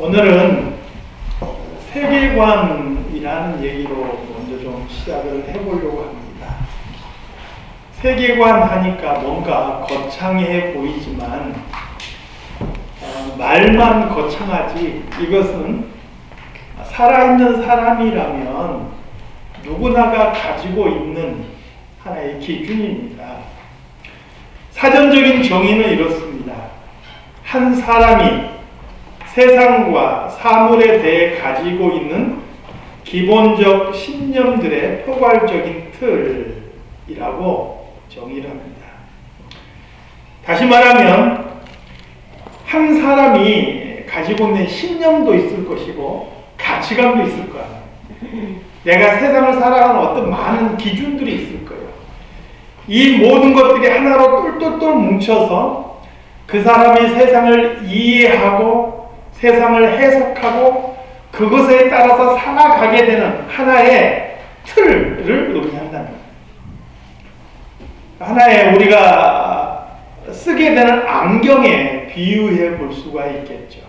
오늘은 세계관이라는 얘기로 먼저 좀 시작을 해보려고 합니다. 세계관 하니까 뭔가 거창해 보이지만 말만 거창하지 이것은 살아있는 사람이라면 누구나가 가지고 있는 하나의 기준입니다. 사전적인 정의는 이렇습니다. 한 사람이 세상과 사물에 대해 가지고 있는 기본적 신념들의 포괄적인 틀이라고 정의를 합니다. 다시 말하면 한 사람이 가지고 있는 신념도 있을 것이고 가치관도 있을 거야. 내가 세상을 살아가는 어떤 많은 기준들이 있을 거예요. 이 모든 것들이 하나로 똘똘똘 뭉쳐서 그 사람이 세상을 이해하고 세상을 해석하고 그것에 따라서 살아가게 되는 하나의 틀을 의미한다는 거예요. 하나의 우리가 쓰게 되는 안경에 비유해 볼 수가 있겠죠.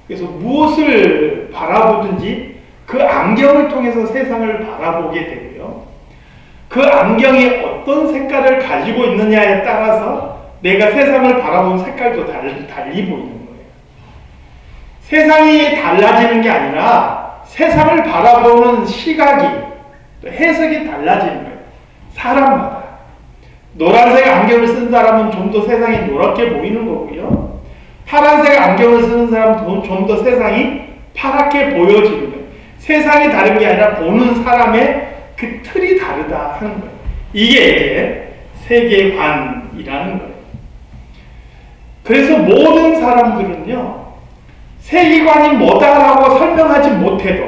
그래서 무엇을 바라보든지 그 안경을 통해서 세상을 바라보게 되고요. 그 안경이 어떤 색깔을 가지고 있느냐에 따라서 내가 세상을 바라보는 색깔도 달리 보이는 거예요. 세상이 달라지는 게 아니라 세상을 바라보는 시각이, 해석이 달라지는 거예요. 사람마다. 노란색 안경을 쓴 사람은 좀 더 세상이 노랗게 보이는 거고요. 파란색 안경을 쓰는 사람은 좀 더 세상이 파랗게 보여지는 거예요. 세상이 다른 게 아니라 보는 사람의 그 틀이 다르다 하는 거예요. 이게 이제 세계관이라는 거예요. 그래서 모든 사람들은요, 세계관이 뭐다라고 설명하지 못해도,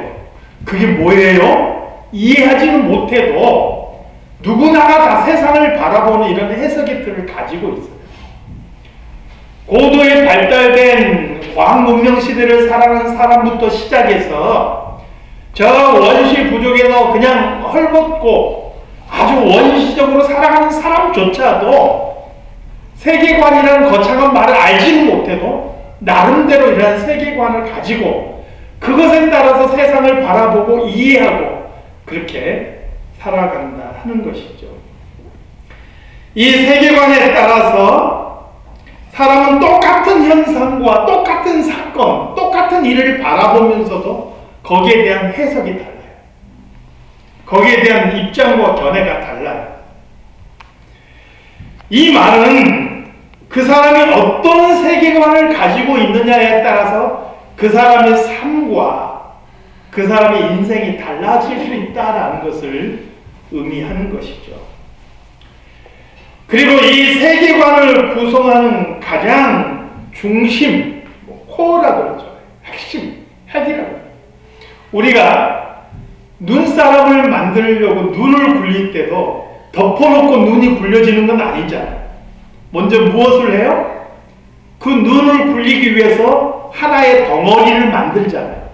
그게 뭐예요? 이해하지는 못해도 누구나가 다 세상을 바라보는 이런 해석의 틀을 가지고 있어요. 고도의 발달된 과학문명 시대를 살아가는 사람부터 시작해서 저 원시 부족에서 그냥 헐벗고 아주 원시적으로 살아가는 사람조차도 세계관이라는 거창한 말을 알지는 못해도 나름대로 이러한 세계관을 가지고 그것에 따라서 세상을 바라보고 이해하고 그렇게 살아간다 하는 것이죠. 이 세계관에 따라서 사람은 똑같은 현상과 똑같은 사건, 똑같은 일을 바라보면서도 거기에 대한 해석이 달라요. 거기에 대한 입장과 견해가 달라요. 이 말은 그 사람이 어떤 세계관을 가지고 있느냐에 따라서 그 사람의 삶과 그 사람의 인생이 달라질 수 있다는 것을 의미하는 것이죠. 그리고 이 세계관을 구성하는 가장 중심, 코어라고 그러죠. 핵심, 핵이라고 해요. 우리가 눈사람을 만들려고 눈을 굴릴 때도 덮어놓고 눈이 굴려지는 건 아니잖아요. 먼저 무엇을 해요? 그 눈을 굴리기 위해서 하나의 덩어리를 만들잖아요.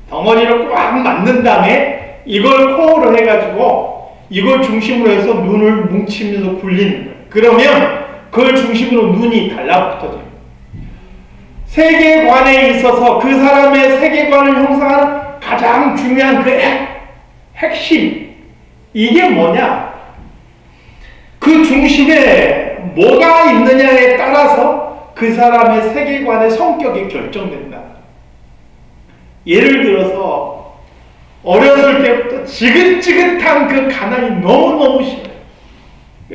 덩어리를 꽉 만든 다음에 이걸 코어로 해가지고 이걸 중심으로 해서 눈을 뭉치면서 굴리는 거예요. 그러면 그걸 중심으로 눈이 달라붙어져요. 세계관에 있어서 그 사람의 세계관을 형성하는 가장 중요한 그 핵심, 이게 뭐냐? 그 중심에 뭐가 있느냐에 따라서 그 사람의 세계관의 성격이 결정된다. 예를 들어서 어렸을 때부터 지긋지긋한 그 가난이 너무너무 심해요.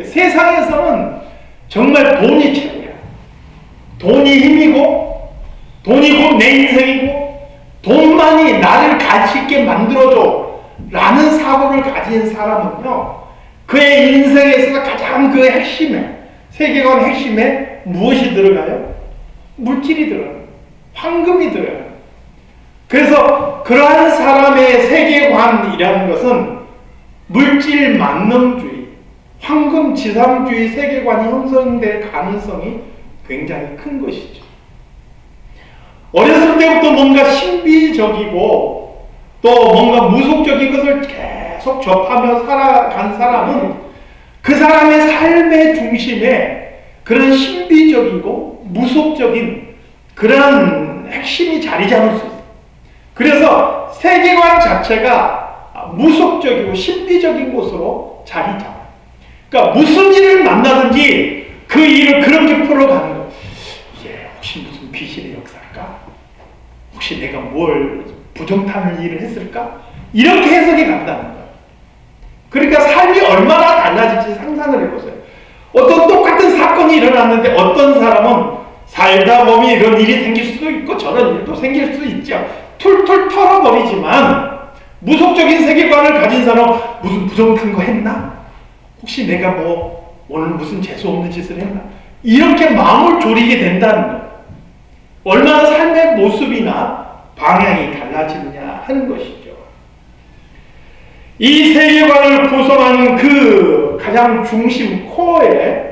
세상에서는 정말 돈이 최고야. 돈이 힘이고 돈이 곧 내 인생이고 돈만이 나를 가치 있게 만들어줘 라는 사고를 가진 사람은요, 그의 인생에서 가장 그 핵심에, 세계관 핵심에 무엇이 들어가요? 물질이 들어가요. 황금이 들어가요. 그래서 그러한 사람의 세계관이라는 것은 물질 만능주의, 황금 지상주의 세계관이 형성될 가능성이 굉장히 큰 것이죠. 어렸을 때부터 뭔가 신비적이고 또 뭔가 무속적인 것을 계속 접하며 살아간 사람은 그 사람의 삶의 중심에 그런 신비적이고 무속적인 그런 핵심이 자리 잡을 수 있어요. 그래서 세계관 자체가 무속적이고 신비적인 곳으로 자리 잡아요. 그러니까 무슨 일을 만나든지 그 일을 그렇게 풀어가는 거예요. 이게 혹시 무슨 귀신의 역사일까? 혹시 내가 뭘 부정타는 일을 했을까? 이렇게 해석이 간다는 거예요. 그러니까 삶이 얼마나 달라질지 상상을 해보세요. 어떤 똑같은 사건이 일어났는데 어떤 사람은 살다 보면 이런 일이 생길 수도 있고 저런 일도 생길 수 있죠. 툴툴 털어버리지만 무속적인 세계관을 가진 사람은 무슨 부정한 거 했나? 혹시 내가 뭐 오늘 무슨 재수없는 짓을 했나? 이렇게 마음을 졸이게 된다는 거예요. 얼마나 삶의 모습이나 방향이 달라지느냐 하는 것이죠. 이 세계관을 구성하는 그 가장 중심 코어에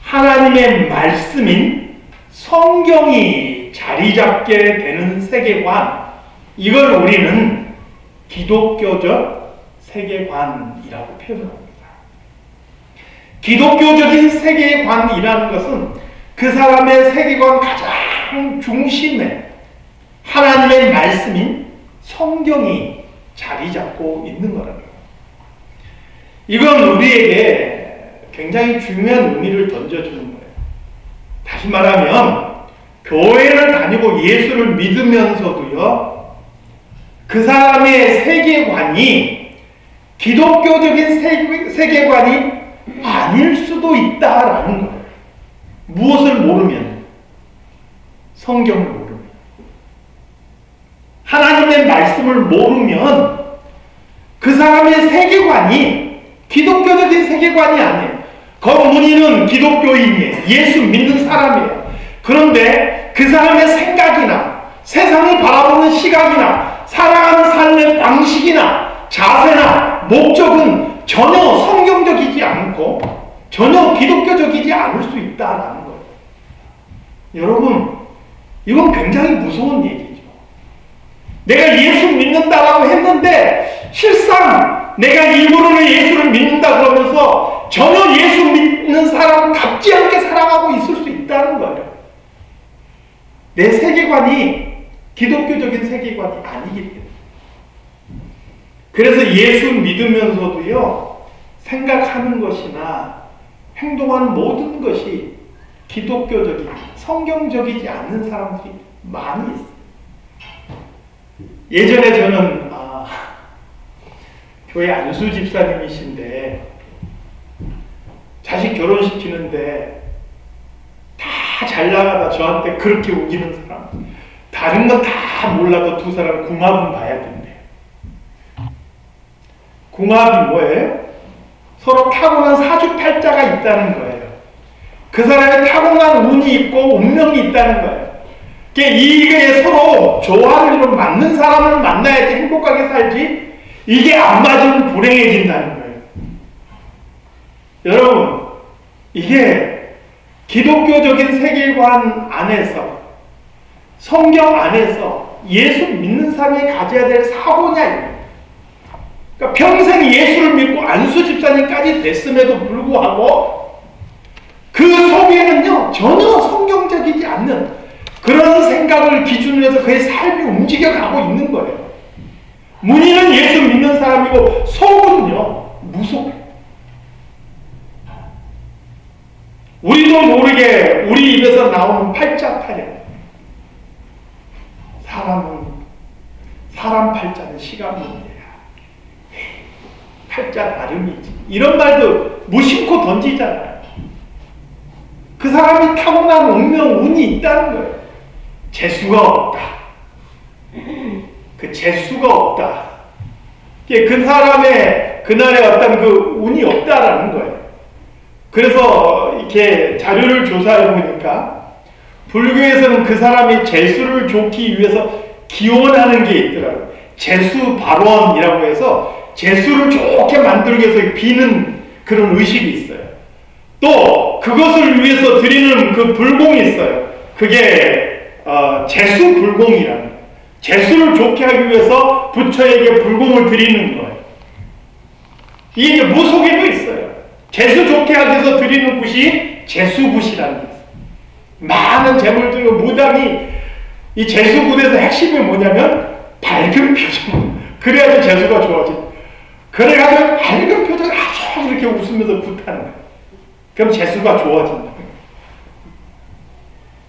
하나님의 말씀인 성경이 자리 잡게 되는 세계관, 이걸 우리는 기독교적 세계관이라고 표현합니다. 기독교적인 세계관이라는 것은 그 사람의 세계관 가장 중심에 하나님의 말씀인 성경이 자리 잡고 있는 거라는 거예요. 이건 우리에게 굉장히 중요한 의미를 던져주는 거예요. 다시 말하면 교회를 다니고 예수를 믿으면서도요, 그 사람의 세계관이 기독교적인 세계관이 아닐 수도 있다라는 거예요. 무엇을 모르면? 성경을 모르면. 하나님의 말씀을 모르면 그 사람의 세계관이 기독교적인 세계관이 아니에요. 그 문의는 기독교인이에요. 예수 믿는 사람이에요. 그런데 그 사람의 생각이나 세상을 바라보는 시각이나 살아가는 삶의 방식이나 자세나 목적은 전혀 성경적이지 않고 전혀 기독교적이지 않을 수 있다라는 거예요. 여러분, 이건 굉장히 무서운 얘기죠. 내가 예수 믿는다라고 했는데 실상 내가 일부러는 예수를 믿는다 그러면서 전혀 예수 믿는 사람답지 않게 살아가고 있을 수 있다는 거예요. 내 세계관이 기독교적인 세계관이 아니기 때문에. 그래서 예수 믿으면서도요, 생각하는 것이나 행동하는 모든 것이 기독교적인, 성경적이지 않는 사람들이 많이 있어요. 예전에 저는 교회 안수 집사님이신데 자식 결혼시키는데 다 잘 나가다 저한테 그렇게 우기는 사람, 다른 건 다 몰라도 두 사람 궁합은 봐야 된대요. 궁합이 뭐예요? 서로 타고난 사주팔자가 있다는 거예요. 그 사람의 타고난 운이 있고 운명이 있다는 거예요. 이게 서로 조화를 이루고 맞는 사람을 만나야지 행복하게 살지, 이게 안 맞으면 불행해진다는 거예요. 여러분, 이게 기독교적인 세계관 안에서, 성경 안에서 예수 믿는 사람이 가져야 될 사고냐. 그러니까 평생 예수를 믿고 안수 집사님까지 됐음에도 불구하고 그 속에는요, 전혀 성경적이지 않는 그런 생각을 기준으로 해서 그의 삶이 움직여가고 있는 거예요. 문의는 예수 믿는 사람이고 속은요, 무속. 우리도 모르게 우리 입에서 나오는 팔자팔자. 사람 팔자는 시간 문제야. 팔자 나름이지. 이런 말도 무심코 던지잖아요. 그 사람이 타고난 운명, 운이 있다는 거예요. 재수가 없다. 그 재수가 없다. 그 사람의 그날의 어떤 그 운이 없다라는 거예요. 그래서 이렇게 자료를 조사해 보니까 불교에서는 그 사람이 재수를 좋기 위해서 기원하는 게 있더라고요. 재수 발원이라고 해서 재수를 좋게 만들기 위해서 비는 그런 의식이 있어요. 또 그것을 위해서 드리는 그 불공이 있어요. 그게 재수 불공이라는 거예요. 재수를 좋게 하기 위해서 부처에게 불공을 드리는 거예요. 이게 이제 무속에도 있어요. 재수 좋게 하기 위해서 드리는 굿이 재수굿이라는 게 있어요. 많은 재물들과 무당이 이 재수굿에서 핵심이 뭐냐면 밝은 표정. 그래야지 재수가 좋아지. 그래가지고 밝은 표정 아주 이렇게 웃으면서 굿하는 거예요. 그럼 재수가 좋아진다.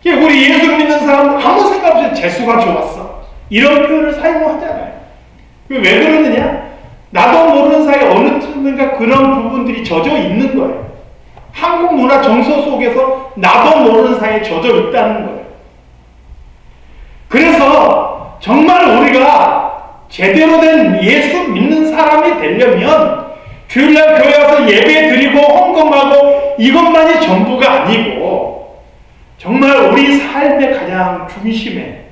우리 예수 믿는 사람은 아무 생각 없이 재수가 좋았어. 이런 표현을 사용하잖아요. 왜 그러느냐? 나도 모르는 사이에 어느 쯤인가 그런 부분들이 젖어 있는 거예요. 한국 문화 정서 속에서 나도 모르는 사이에 젖어 있다는 거예요. 그래서 정말 우리가 제대로 된 예수 믿는 사람이 되려면 주일날 교회 와서 예배 드리고 헌금하고 이것만이 전부가 아니고 정말 우리 삶의 가장 중심에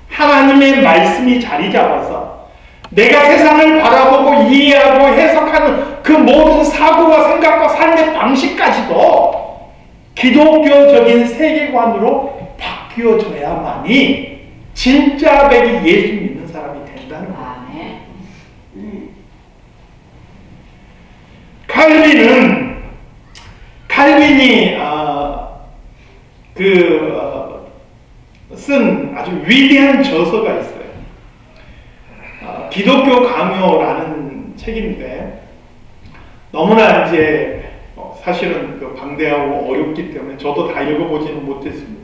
하나님의 말씀이 자리 잡아서 내가 세상을 바라보고 이해하고 해석하는 그 모든 사고와 생각과 삶의 방식까지도 기독교적인 세계관으로 바뀌어져야만이 진짜 백이 예수 믿는 사람이 된다는 거예요. 칼빈이 쓴 아주 위대한 저서가 있어요. 기독교 강요라는 책인데 너무나 이제 사실은 방대하고 어렵기 때문에 저도 다 읽어보지는 못했습니다.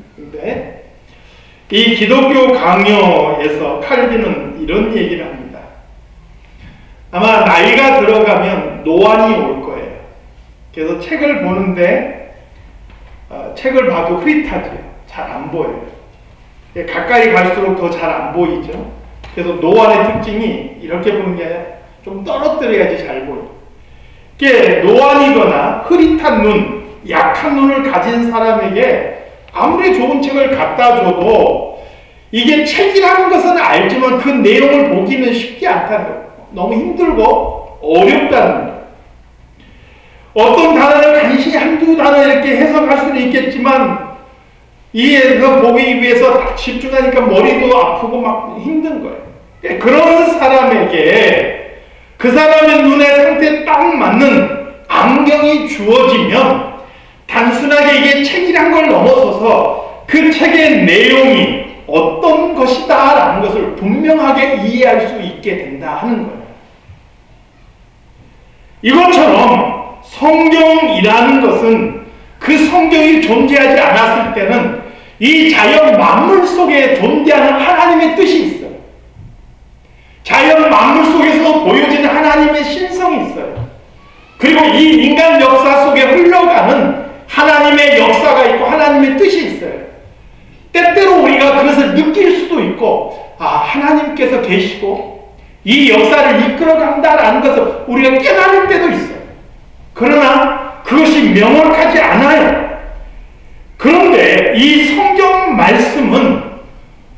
이 기독교 강요에서 칼빈은 이런 얘기를 합니다. 아마 나이가 들어가면 노안이 올 거예요. 그래서 책을 보는데 책을 봐도 흐릿하죠. 잘 안 보여요. 가까이 갈수록 더 잘 안 보이죠. 그래서 노안의 특징이 이렇게 보는 게 아니라 좀 떨어뜨려야지 잘 보여요. 이게 노안이거나 흐릿한 눈, 약한 눈을 가진 사람에게 아무리 좋은 책을 갖다 줘도 이게 책이라는 것은 알지만 그 내용을 보기는 쉽지 않다는 거예요. 너무 힘들고 어렵다는 거예요. 어떤 단어를 간신히 한두 단어 이렇게 해석할 수는 있겠지만 이해해서 보기 위해서 집중하니까 머리도 아프고 막 힘든 거예요. 그런 사람에게 그 사람의 눈의 상태에 딱 맞는 안경이 주어지면 단순하게 이게 책이란 걸 넘어서서 그 책의 내용이 어떤 것이다 라는 것을 분명하게 이해할 수 있게 된다 하는 거예요. 이것처럼 성경이라는 것은 그 성경이 존재하지 않았을 때는 이 자연 만물 속에 존재하는 하나님의 뜻이 있어요. 자연 만물 속에서 보여지는 하나님의 신성이 있어요. 그리고 이 인간 역사 속에 흘러가는 하나님의 역사가 있고 하나님의 뜻이 있어요. 때때로 우리가 그것을 느낄 수도 있고 하나님께서 계시고 이 역사를 이끌어간다라는 것을 우리가 깨달을 때도 있어요. 그러나 그것이 명확하지 않아요. 그런데 이 성경 말씀은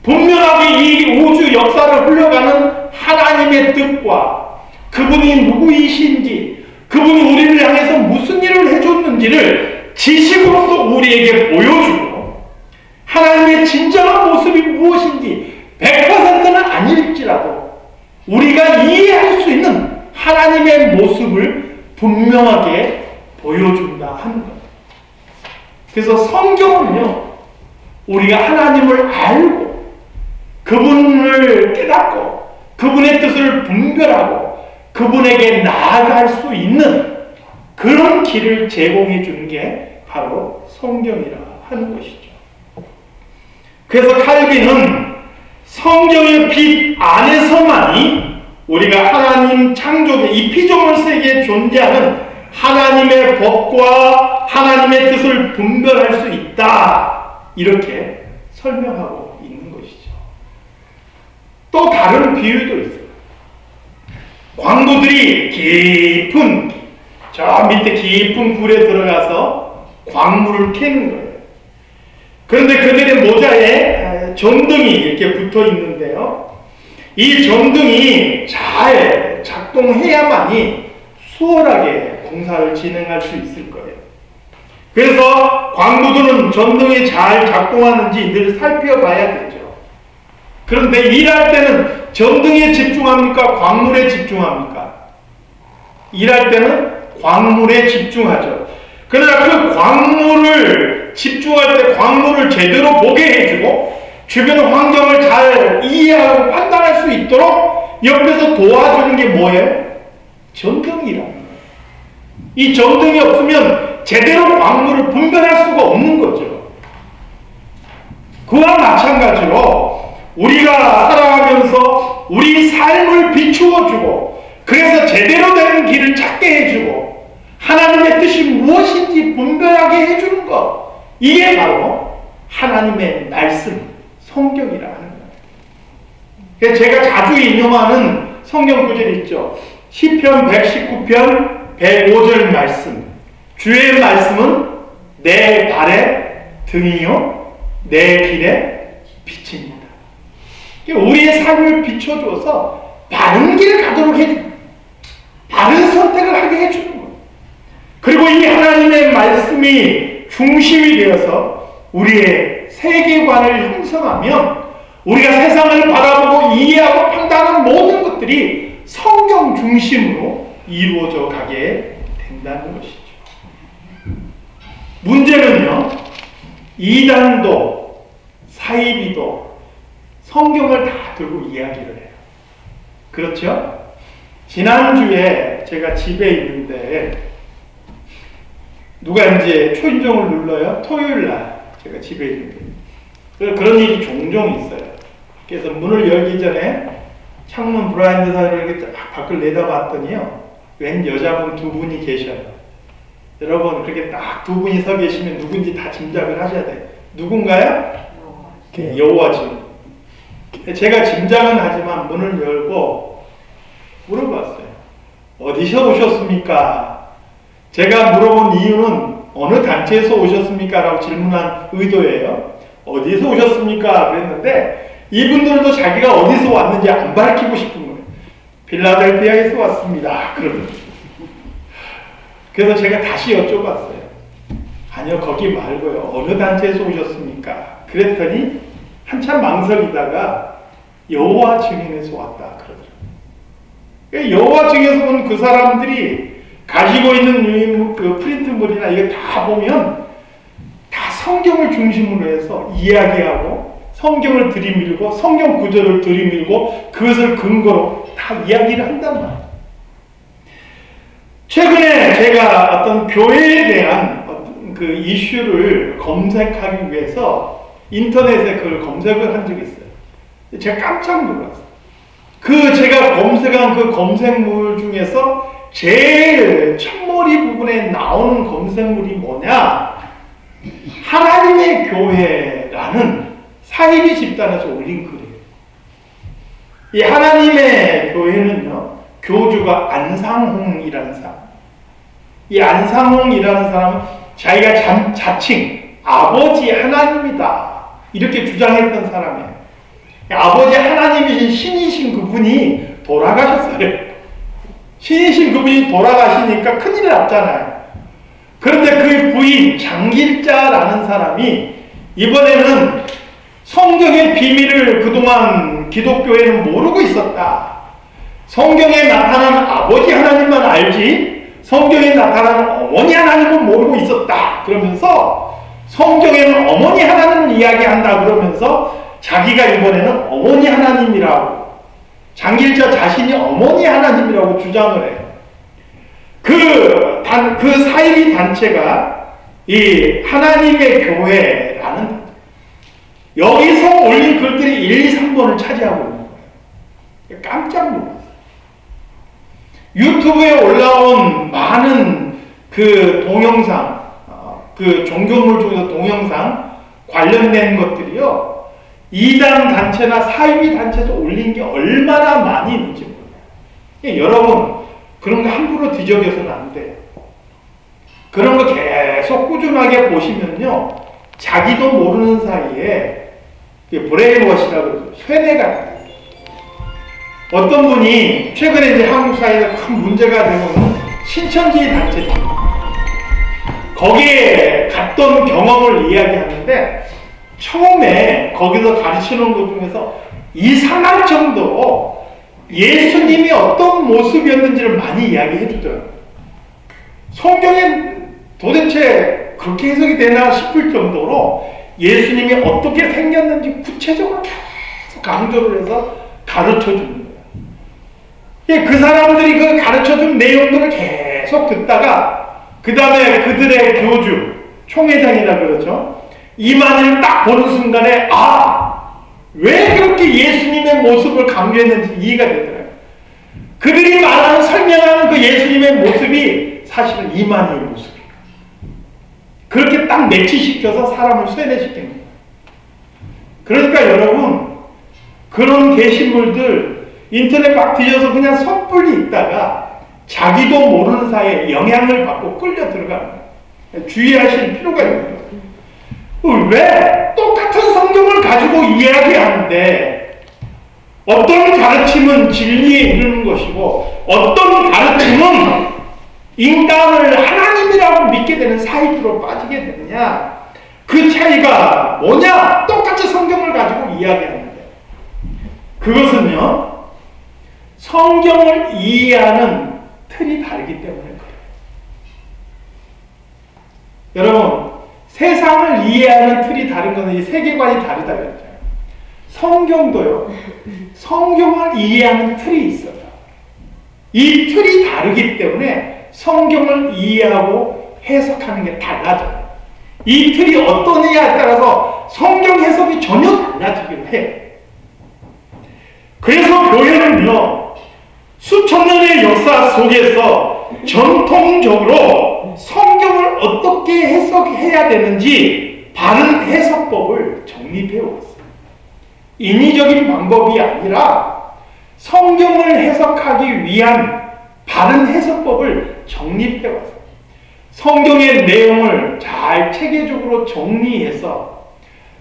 분명하게 이 우주 역사를 흘러가는 하나님의 뜻과 그분이 누구이신지 그분이 우리를 향해서 무슨 일을 해줬는지를 지식으로서 우리에게 보여주고 하나님의 진정한 모습이 무엇인지 100%는 아닐지라도 우리가 이해할 수 있는 하나님의 모습을 분명하게 보여준다 하는 것. 그래서 성경은요, 우리가 하나님을 알고 그분을 깨닫고 그분의 뜻을 분별하고 그분에게 나아갈 수 있는 그런 길을 제공해 주는 게 바로 성경이라 하는 것이죠. 그래서 칼빈은 성경의 빛 안에서만이 우리가 하나님 창조의 이 피조물 세계에 존재하는 하나님의 법과 하나님의 뜻을 분별할 수 있다. 이렇게 설명하고 있는 것이죠. 또 다른 비유도 있어요. 광부들이 깊은 저 밑에 깊은 굴에 들어가서 광물을 캐는 거예요. 그런데 그들의 모자에 전등이 이렇게 붙어 있는데요. 이 전등이 잘 작동해야만이 수월하게 공사를 진행할 수 있을 거예요. 그래서 광부들은 전등이 잘 작동하는지 늘 살펴봐야 되죠. 그런데 일할 때는 전등에 집중합니까? 광물에 집중합니까? 일할 때는 광물에 집중하죠. 그러나 그 광물을 집중할 때 광물을 제대로 보게 해주고 주변 환경을 잘 이해하고 판단할 수 있도록 옆에서 도와주는 게 뭐예요? 전등이라는 거예요. 이 전등이 없으면 제대로 광물을 분별할 수가 없는 거죠. 그와 마찬가지로 우리가 살아가면서 우리 삶을 비추어주고 그래서 제대로 된 길을 찾게 해주고 하나님의 뜻이 무엇인지 분별하게 해주는 것, 이게 바로 하나님의 말씀, 성경이라 하는 거예요. 제가 자주 인용하는 성경 구절이 있죠. 시편 119편 105절 말씀. 주의 말씀은 내 발의 등이요 내 길의 빛입니다. 우리의 삶을 비춰줘서 바른 길을 가도록 해주고 바른 선택을 하게 해주는 거예요. 그리고 이 하나님의 말씀이 중심이 되어서 우리의 세계관을 형성하면 우리가 세상을 바라보고 이해하고 판단하는 모든 것들이 성경 중심으로 이루어져 가게 된다는 것이죠. 문제는요, 이단도 사이비도 성경을 다 들고 이야기를 해요. 그렇죠? 지난주에 제가 집에 있는데 누가 이제 초인종을 눌러요. 토요일날 제가 집에 있는데 그런 일이 종종 있어요. 그래서 문을 열기 전에 창문 블라인드 사이로 이렇게 딱 밖을 내다봤더니요, 웬 여자분 두 분이 계셔요. 여러분 그렇게 딱 두 분이 서 계시면 누군지 다 짐작을 하셔야 돼요. 누군가요? 여호와 증인. 제가 짐작은 하지만 문을 열고 물어봤어요. 어디서 오셨습니까? 제가 물어본 이유는 어느 단체에서 오셨습니까? 라고 질문한 의도예요. 어디서 오셨습니까? 그랬는데 이분들도 자기가 어디서 왔는지 안 밝히고 싶은 거예요. 필라델피아에서 왔습니다. 그러더라고요. 그래서 제가 다시 여쭤봤어요. 아니요, 거기 말고요. 어느 단체에서 오셨습니까? 그랬더니 한참 망설이다가 여호와 증인에서 왔다 그러더라고요. 여호와 증인에서 온 그 사람들이 가지고 있는 그 프린트물이나 이거 다 보면 다 성경을 중심으로 해서 이야기하고 성경을 들이밀고 성경 구절을 들이밀고 그것을 근거로 다 이야기를 한단 말이에요. 최근에 제가 어떤 교회에 대한 어떤 그 이슈를 검색하기 위해서 인터넷에 그걸 검색을 한 적이 있어요. 제가 깜짝 놀랐어요. 제가 검색한 그 검색물 중에서 제일 첫머리 부분에 나오는 검색물이 뭐냐? 하나님의 교회라는 사이비 집단에서 올린 글이에요. 이 하나님의 교회는요, 교주가 안상홍이라는 사람. 이 안상홍이라는 사람은 자기가 자칭 아버지 하나님이다 이렇게 주장했던 사람이에요. 아버지 하나님이신 신이신 그분이 돌아가셨어요. 신이신 그분이 돌아가시니까 큰일 났잖아요. 그런데 그 부인 장길자라는 사람이 이번에는 성경의 비밀을 그동안 기독교회는 모르고 있었다. 성경에 나타나는 아버지 하나님만 알지 성경에 나타나는 어머니 하나님은 모르고 있었다. 그러면서 성경에는 어머니 하나님을 이야기한다 그러면서 자기가 이번에는 어머니 하나님이라고, 장길자 자신이 어머니 하나님이라고 주장을 해요. 그 사이비 단체가 이 하나님의 교회라는, 여기서 올린 글들이 1, 2, 3번을 차지하고 있는 거예요. 깜짝 놀랐어요. 유튜브에 올라온 많은 그 동영상, 그 종교물 중에서 동영상 관련된 것들이요, 이단 단체나 사이비 단체에서 올린 게 얼마나 많이 있는지 몰라요. 여러분, 그런 거 함부로 뒤적여서는 안 돼요. 그런 거 계속 꾸준하게 보시면요, 자기도 모르는 사이에 브레인워시라고 그러죠. 쇠뇌가 돼요. 어떤 분이 최근에 이제 한국 사회에서 큰 문제가 되고는 신천지 단체입니다. 거기에 갔던 경험을 이야기하는데 처음에 거기서 가르치는 것 중에서 이상할 정도로 예수님이 어떤 모습이었는지를 많이 이야기해 주더라고요. 성경에 도대체 그렇게 해석이 되나 싶을 정도로 예수님이 어떻게 생겼는지 구체적으로 계속 강조를 해서 가르쳐 주는 거예요. 그 사람들이 그 가르쳐 준 내용들을 계속 듣다가 그 다음에 그들의 교주, 총회장이라 그러죠. 이만희를 딱 보는 순간에 왜 그렇게 예수님의 모습을 강조했는지 이해가 되더라고요. 그들이 말하는 설명하는 그 예수님의 모습이 사실은 이만희의 모습이에요. 그렇게 딱 매치시켜서 사람을 세뇌시키는 거예요. 그러니까 여러분, 그런 게시물들 인터넷 막 뒤져서 그냥 섣불리 있다가 자기도 모르는 사이에 영향을 받고 끌려 들어가는 거예요. 주의하실 필요가 있는 거예요. 왜 똑같은 성경을 가지고 이야기하는데 어떤 가르침은 진리에 이르는 것이고 어떤 가르침은 인간을 하나님이라고 믿게 되는 사이드로 빠지게 되느냐, 그 차이가 뭐냐? 똑같이 성경을 가지고 이야기하는데 그것은요, 성경을 이해하는 틀이 다르기 때문에 그래요. 여러분, 세상을 이해하는 틀이 다른 것은 이 세계관이 다르다 그랬잖아요. 성경도요, 성경을 이해하는 틀이 있어요. 이 틀이 다르기 때문에 성경을 이해하고 해석하는 게 달라져요. 이 틀이 어떠냐에 따라서 성경 해석이 전혀 달라지기도 해요. 그래서 교회는요, 수천 년의 역사 속에서 전통적으로 성경을 어떻게 해석해야 되는지 바른 해석법을 정립해 왔어요. 인위적인 방법이 아니라 성경을 해석하기 위한 바른 해석법을 정립해 왔어요. 성경의 내용을 잘 체계적으로 정리해서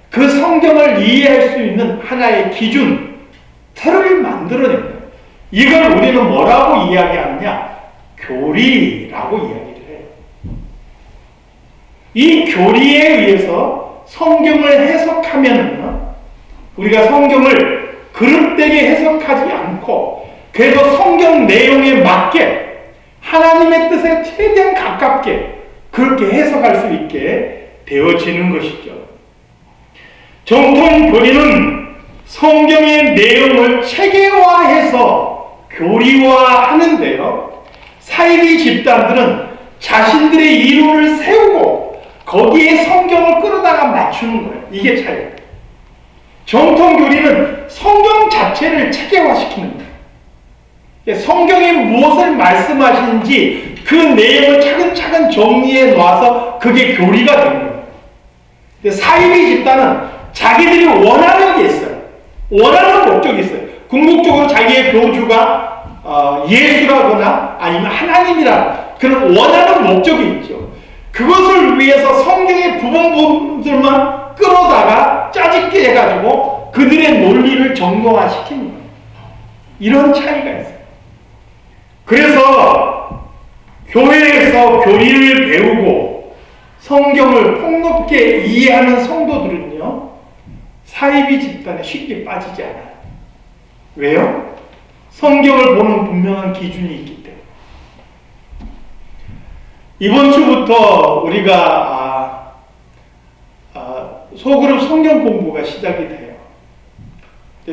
그 성경을 이해할 수 있는 하나의 기준, 틀을 만들어낸 거예요. 이걸 우리는 뭐라고 이야기하느냐? 교리라고 이야기를 해요. 이 교리에 의해서 성경을 해석하면 우리가 성경을 그릇되게 해석하지 않고 그래도 성경 내용에 맞게 하나님의 뜻에 최대한 가깝게 그렇게 해석할 수 있게 되어지는 것이죠. 정통 교리는 성경의 내용을 체계화해서 교리화하는데요, 사이비 집단들은 자신들의 이론을 세우고 거기에 성경을 끌어다가 맞추는 거예요. 이게 차이예요. 정통 교리는 성경 자체를 체계화시키는 거예요. 성경이 무엇을 말씀하시는지 그 내용을 차근차근 정리해 놔서 그게 교리가 되는 거예요. 사이비 집단은 자기들이 원하는 게 있어요. 원하는 목적이 있어요. 궁극적으로 자기의 교주가 예수라거나 아니면 하나님이라 그런 원하는 목적이 있죠. 그것을 위해서 성경의 부분들만 끌어다가 짜집게 해가지고 그들의 논리를 정교화시키는 거예요. 이런 차이가 있어요. 그래서 교회에서 교리를 배우고 성경을 폭넓게 이해하는 성도들은요, 사이비 집단에 쉽게 빠지지 않아요. 왜요? 성경을 보는 분명한 기준이 있기 때문에. 이번 주부터 우리가 소그룹 성경 공부가 시작이 돼요.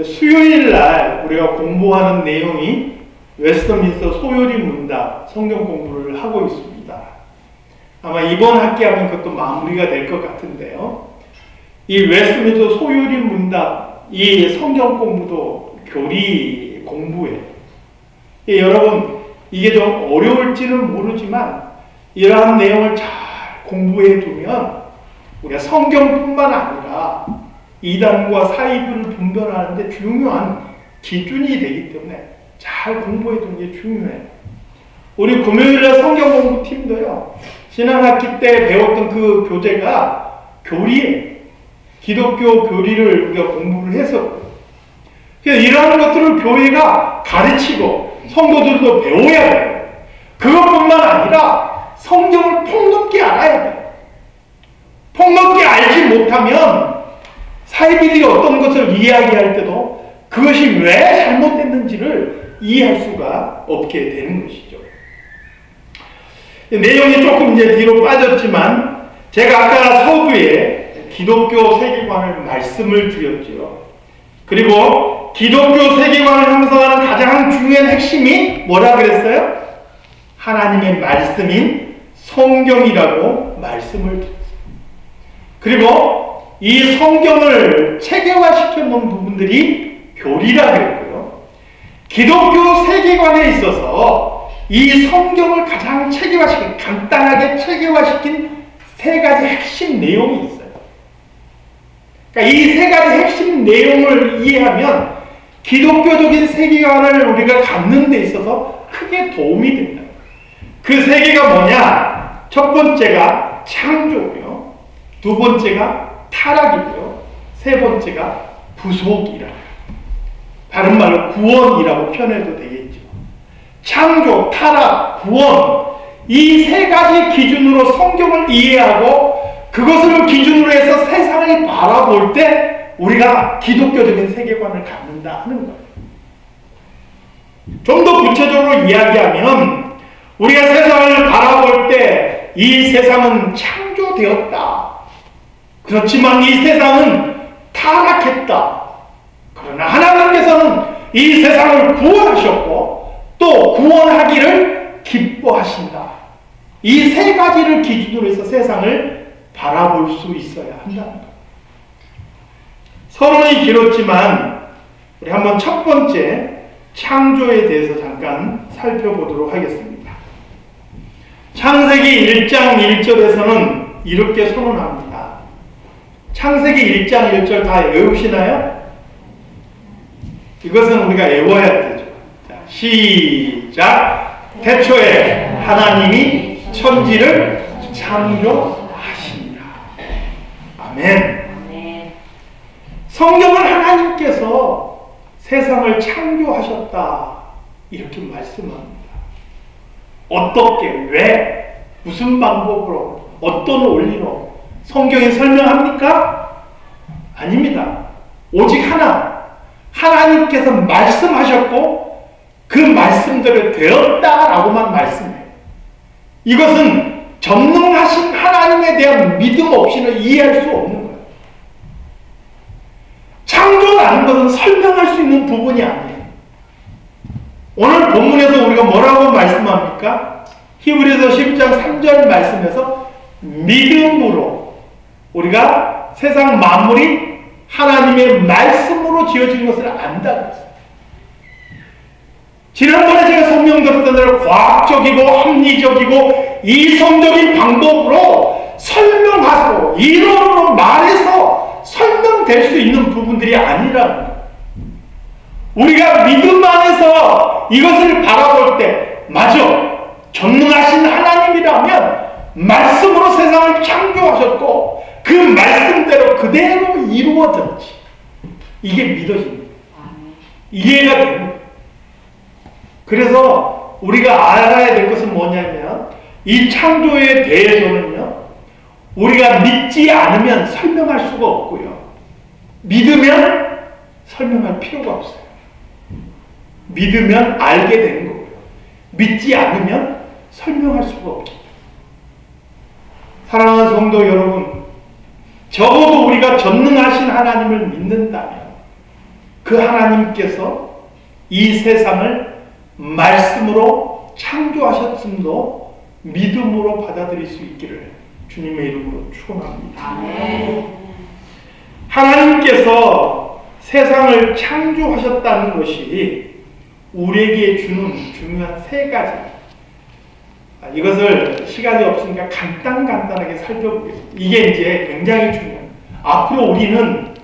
수요일 날 우리가 공부하는 내용이 웨스트민스터 소요리 문답 성경 공부를 하고 있습니다. 아마 이번 학기 하면 그것도 마무리가 될 것 같은데요. 이 웨스트민스터 소요리 문답, 이 성경 공부도 교리 공부예요. 여러분, 이게 좀 어려울지는 모르지만 이러한 내용을 잘 공부해 두면 우리가 성경뿐만 아니라 이단과 사이비를 분별하는 데 중요한 기준이 되기 때문에 잘 공부해 두는 게 중요해요. 우리 금요일날 성경 공부팀도요, 신학학기 때 배웠던 그 교재가 교리예요. 기독교 교리를 우리가 공부를 해서 이러한 것들을 교회가 가르치고 성도들도 배워야 돼요. 그것뿐만 아니라 성경을 폭넓게 알아야 돼요. 폭넓게 알지 못하면 사이비들이 어떤 것을 이야기할 때도 그것이 왜 잘못됐는지를 이해할 수가 없게 되는 것이죠. 내용이 조금 이제 뒤로 빠졌지만 제가 아까 서두에 기독교 세계관을 말씀을 드렸죠. 그리고 기독교 세계관을 형성하는 가장 중요한 핵심이 뭐라 그랬어요? 하나님의 말씀인 성경이라고 말씀을 드렸어요. 그리고 이 성경을 체계화시켜 놓은 부분들이 교리라 그랬고요. 기독교 세계관에 있어서 이 성경을 가장 체계화시킨, 간단하게 체계화시킨 세 가지 핵심 내용이 있어요. 그러니까 이 세 가지 핵심 내용을 이해하면 기독교적인 세계관을 우리가 갖는 데 있어서 크게 도움이 됩니다. 그 세 개가 뭐냐? 첫 번째가 창조고요. 두 번째가 타락이고요. 세 번째가 부속이라. 다른 말로 구원이라고 표현해도 되겠죠. 창조, 타락, 구원, 이 세 가지 기준으로 성경을 이해하고 그것을 기준으로 해서 세상을 바라볼 때 우리가 기독교적인 세계관을 갖는다 하는 거예요. 좀 더 구체적으로 이야기하면 우리가 세상을 바라볼 때 이 세상은 창조되었다. 그렇지만 이 세상은 타락했다. 그러나 하나님께서는 이 세상을 구원하셨고 또 구원하기를 기뻐하신다. 이 세 가지를 기준으로 해서 세상을 바라볼 수 있어야 한다는 거예요. 서론이 길었지만 우리 한번 첫 번째 창조에 대해서 잠깐 살펴보도록 하겠습니다. 창세기 1장 1절에서는 이렇게 선언합니다. 창세기 1장 1절 다 외우시나요? 이것은 우리가 외워야 되죠. 자, 시작. 태초에 하나님이 천지를 창조하시니라. 아멘. 성경은 하나님께서 세상을 창조하셨다 이렇게 말씀합니다. 어떻게, 왜, 무슨 방법으로, 어떤 원리로 성경이 설명합니까? 아닙니다. 오직 하나, 하나님께서 말씀하셨고 그 말씀대로 되었다라고만 말씀해요. 이것은 전능하신 하나님에 대한 믿음 없이는 이해할 수 없는 거예요. 창조라는 것은 설명할 수 있는 부분이 아니에요. 오늘 본문에서 우리가 뭐라고 말씀합니까? 히브리서 10장 3절 말씀에서 믿음으로 우리가 세상 만물이 하나님의 말씀으로 지어진 것을 안다 그랬어요. 지난번에 제가 설명드렸던 대로 과학적이고 합리적이고 이성적인 방법으로 설명하고 이론으로 말해서 설명될 수 있는 부분들이 아니라 우리가 믿음 안에서 이것을 바라볼 때 맞아, 전능하신 하나님이라면 말씀으로 세상을 창조하셨고 그 말씀대로 그대로 이루어졌지. 이게 믿어집니다. 이해가 됩니다. 그래서 우리가 알아야 될 것은 뭐냐면 이 창조에 대해서는요, 우리가 믿지 않으면 설명할 수가 없고요, 믿으면 설명할 필요가 없어요. 믿으면 알게 되는 거고요, 믿지 않으면 설명할 수가 없죠. 사랑하는 성도 여러분, 적어도 우리가 전능하신 하나님을 믿는다면 그 하나님께서 이 세상을 말씀으로 창조하셨음도 믿음으로 받아들일 수 있기를 주님의 이름으로 축원합니다. 아멘. 하나님께서 세상을 창조하셨다는 것이 우리에게 주는 중요한 세 가지, 이것을 시간이 없으니까 간단하게 살펴보겠습니다. 이게 이제 굉장히 중요합니다. 앞으로 우리는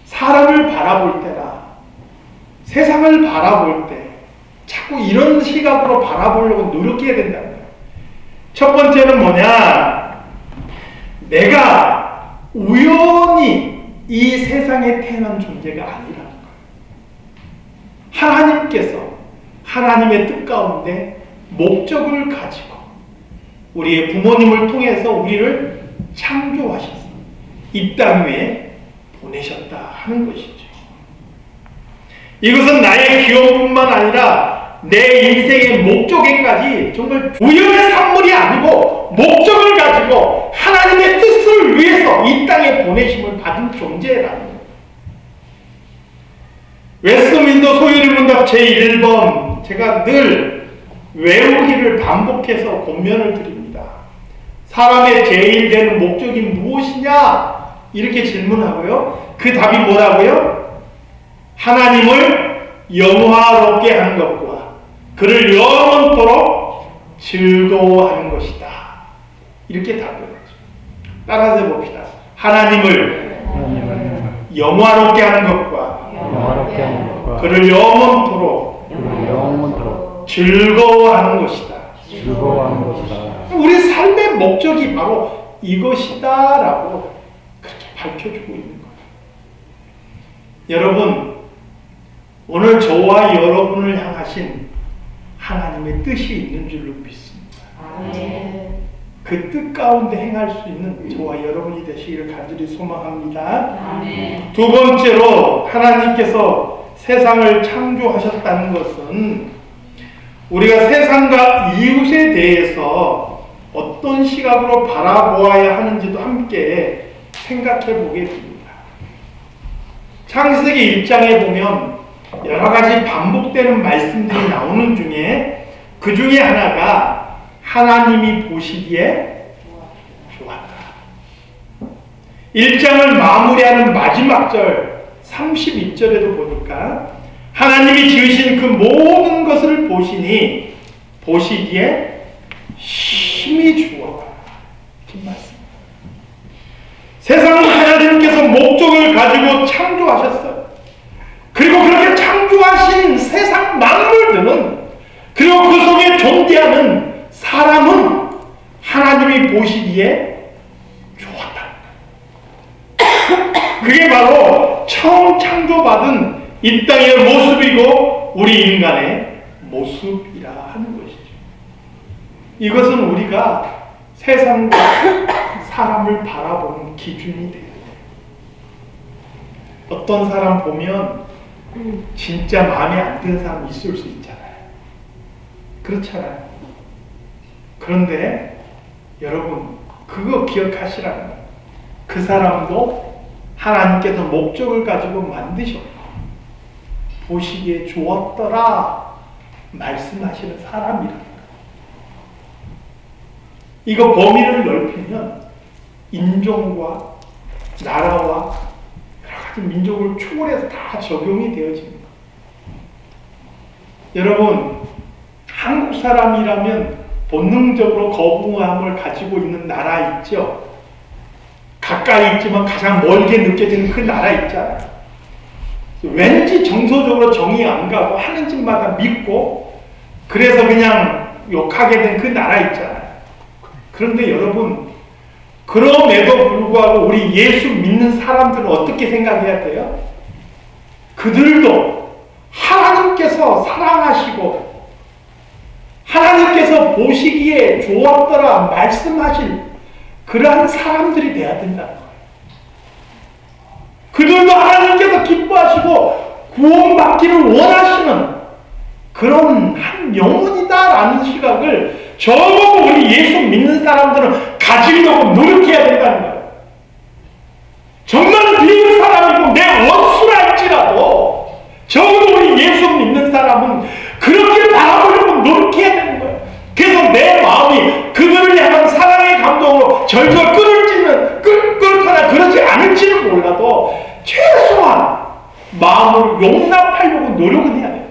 사람을 바라볼 때나 세상을 바라볼 때 자꾸 이런 시각으로 바라보려고 노력해야 된다는 거예요. 첫 번째는 뭐냐? 내가 우연히 이 세상에 태어난 존재가 아니라는 거예요. 하나님께서 하나님의 뜻 가운데 목적을 가지고 우리의 부모님을 통해서 우리를 창조하셔서 이 땅 위에 보내셨다 하는 것이죠. 이것은 나의 기업뿐만 아니라 내 인생의 목적에까지 정말 우연의 산물이 아니고 목적을 가지고 하나님의 뜻을 위해서 이 땅에 보내심을 받은 존재라는 거예요. 웨스트민스터 소유리 문답 제1번 제가 늘 외우기를 반복해서 권면을 드립니다. 사람의 제일 되는 목적이 무엇이냐? 이렇게 질문하고요. 그 답이 뭐라고요? 하나님을 영화롭게 하는 것과 그를 영원토록 즐거워하는 것이다. 이렇게 답을 하죠. 따라서 봅시다. 하나님을 영화롭게 하는 것과 그를 영원토록 즐거워하는 것이다. 우리 삶의 목적이 바로 이것이다라고 그렇게 밝혀주고 있는 거예요. 여러분, 오늘 저와 여러분을 향하신 하나님의 뜻이 있는 줄로 믿습니다. 그 뜻 가운데 행할 수 있는 저와 여러분이 되시기를 간절히 소망합니다. 두 번째로 하나님께서 세상을 창조하셨다는 것은 우리가 세상과 이웃에 대해서 어떤 시각으로 바라보아야 하는지도 함께 생각해 보게 됩니다. 창세기 1장에 보면 여러 가지 반복되는 말씀들이 나오는 중에 그 중에 하나가 하나님이 보시기에 좋았다. 1장을 마무리하는 마지막 절 32절에도 보니까 하나님이 지으신 그 모든 것을 보시니 보시기에 힘이 좋았다. 이렇게 말씀입니다. 세상은 하나님께서 목적을 가지고 창조하셨어요. 그리고 그렇게 창조하신 세상 만물들은 그리고 그 속에 존재하는 사람은 하나님이 보시기에 좋았다. 그게 바로 처음 창조받은 이 땅의 모습이고 우리 인간의 모습이라 하는 것이죠. 이것은 우리가 세상과 사람을 바라보는 기준이 돼요. 어떤 사람 보면 진짜 마음에 안 드는 사람 있을 수 있잖아요. 그렇잖아요. 그런데 여러분 그거 기억하시라는 거예요. 그 사람도 하나님께서 목적을 가지고 만드셨고 보시기에 좋았더라 말씀하시는 사람이라는 거예요. 이거 범위를 넓히면 인종과 나라와 여러 가지 민족을 초월해서 다 적용이 되어집니다. 여러분 한국 사람이라면 본능적으로 거부감을 가지고 있는 나라 있죠? 가까이 있지만 가장 멀게 느껴지는 그 나라 있잖아요. 왠지 정서적으로 정이 안 가고 하는 짓마다 믿고 그래서 그냥 욕하게 된 그 나라 있잖아요. 그런데 여러분 그럼에도 불구하고 우리 예수 믿는 사람들은 어떻게 생각해야 돼요? 그들도 하나님께서 사랑하시고 하나님께서 보시기에 좋았더라 말씀하신 그러한 사람들이 돼야 된다는 거예요. 그들도 하나님께서 기뻐하시고 구원받기를 원하시는 그런 한 영혼이다라는 시각을 적어도 우리 예수 믿는 사람들은 가지려고 노력해야 된다는 거예요. 정말 믿는 사람이고 내 원수라 할지라도 적어도 우리 예수 믿는 사람은 그렇게 바라보려고 노력해야 되는 거예요. 그래서 내 마음이 그들을 향한 사랑의 감동으로 절절 끓거나 그러지 않을지는 몰라도 최소한 마음으로 용납하려고 노력은 해야 돼요.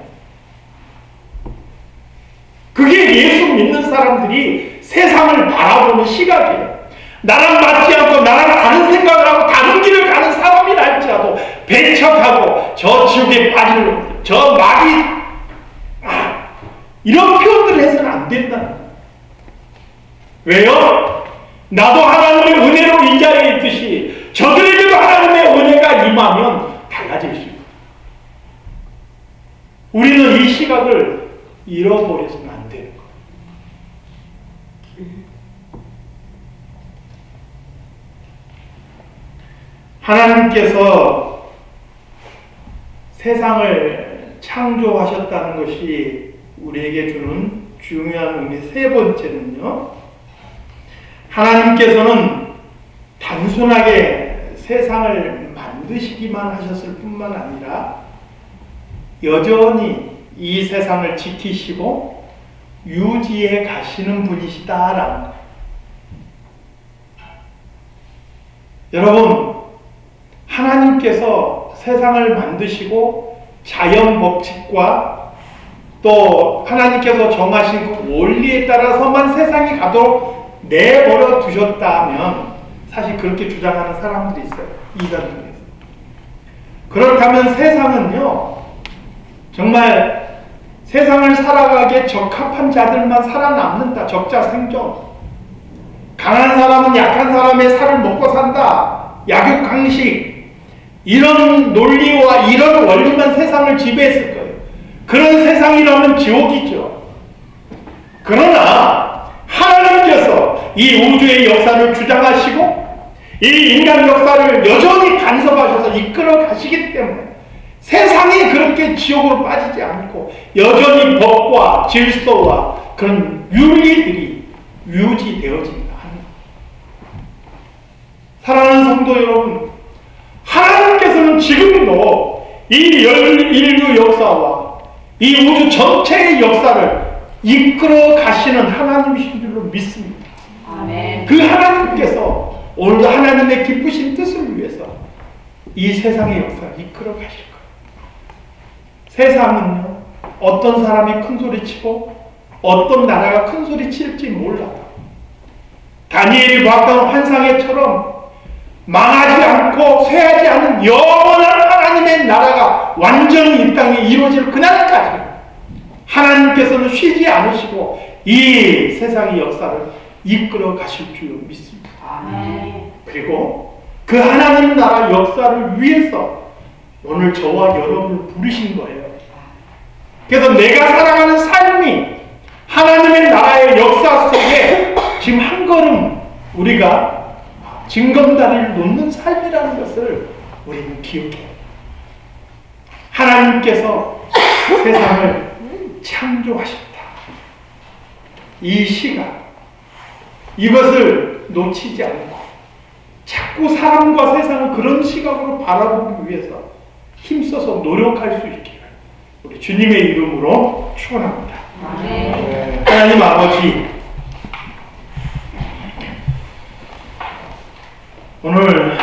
그게 예수 믿는 사람들이 세상을 바라보는 시각이에요. 나랑 맞지 않고 나랑 다른 생각을 하고 다른 길을 가는 사람이라 할지라도 배척하고 저 지옥에 빠지는 저 마귀 이런 표현들을 해서는 안 된다는 거예요. 왜요? 나도 하나님의 은혜로 이 자리에 있듯이 저들에게도 하나님의 은혜가 임하면 달라질 수 있어요. 우리는 이 시각을 잃어버려서는 안 되는 거예요. 하나님께서 세상을 창조하셨다는 것이 우리에게 주는 중요한 의미 세 번째는요, 하나님께서는 단순하게 세상을 만드시기만 하셨을 뿐만 아니라 여전히 이 세상을 지키시고 유지해 가시는 분이시다라는 거예요. 여러분, 하나님께서 세상을 만드시고 자연 법칙과 또 하나님께서 정하신 그 원리에 따라서만 세상이 가도록 내버려 두셨다면, 사실 그렇게 주장하는 사람들이 있어요, 이단 중에서. 그렇다면 세상은요, 정말 세상을 살아가기에 적합한 자들만 살아남는다. 적자 생존. 강한 사람은 약한 사람의 살을 먹고 산다. 약육강식. 이런 논리와 이런 원리만 세상을 지배했을 거예요. 그런 세상이라면 지옥이죠. 그러나 하나님께서 이 우주의 역사를 주장하시고 이 인간 역사를 여전히 간섭하셔서 이끌어 가시기 때문에 세상이 그렇게 지옥으로 빠지지 않고 여전히 법과 질서와 그런 윤리들이 유지되어진다. 사랑하는 성도 여러분, 하나님께서는 지금도 이 인류 역사와 이 우주 전체의 역사를 이끌어 가시는 하나님이신 줄로 믿습니다. 아멘. 그 하나님께서 오늘도 하나님의 기쁘신 뜻을 위해서 이 세상의 역사를 이끌어 가실 거예요. 세상은요, 어떤 사람이 큰 소리 치고 어떤 나라가 큰 소리 칠지 몰라요. 다니엘이 봤던 환상에처럼 망하지 않고 쇠하지 않는 영원한 하나님의 나라가 완전히 이 땅에 이루어질 그날까지 하나님께서는 쉬지 않으시고 이 세상의 역사를 이끌어 가실 줄로 믿습니다. 아멘. 그리고 그 하나님 나라 역사를 위해서 오늘 저와 여러분을 부르신 거예요. 그래서 내가 살아가는 삶이 하나님의 나라의 역사 속에 지금 한 걸음 우리가 징검다리를 놓는 삶이라는 것을 우리는 기억해요. 하나님께서 세상을 창조하셨다. 이 시각, 이것을 놓치지 않고 자꾸 사람과 세상을 그런 시각으로 바라보기 위해서 힘써서 노력할 수 있기를 우리 주님의 이름으로 축원합니다. 아멘. 하나님 아버지, 오늘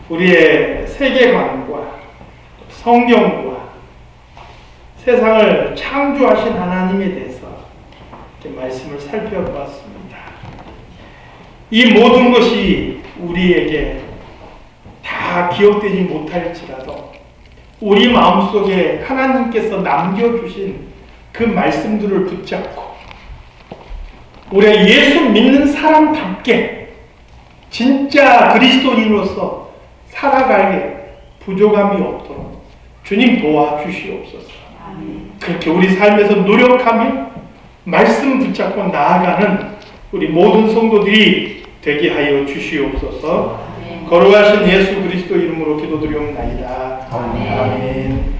우리의 세계관과 성경과 세상을 창조하신 하나님에 대해서 이렇게 말씀을 살펴보았습니다. 이 모든 것이 우리에게 다 기억되지 못할지라도 우리 마음속에 하나님께서 남겨주신 그 말씀들을 붙잡고 우리가 예수 믿는 사람답게 진짜 그리스도인으로서 살아가게 부족함이 없도록 주님 도와주시옵소서. 그렇게 우리 삶에서 노력하며 말씀 붙잡고 나아가는 우리 모든 성도들이 되게 하여 주시옵소서. 거룩하신 예수 그리스도 이름으로 기도드리옵나이다. 아멘.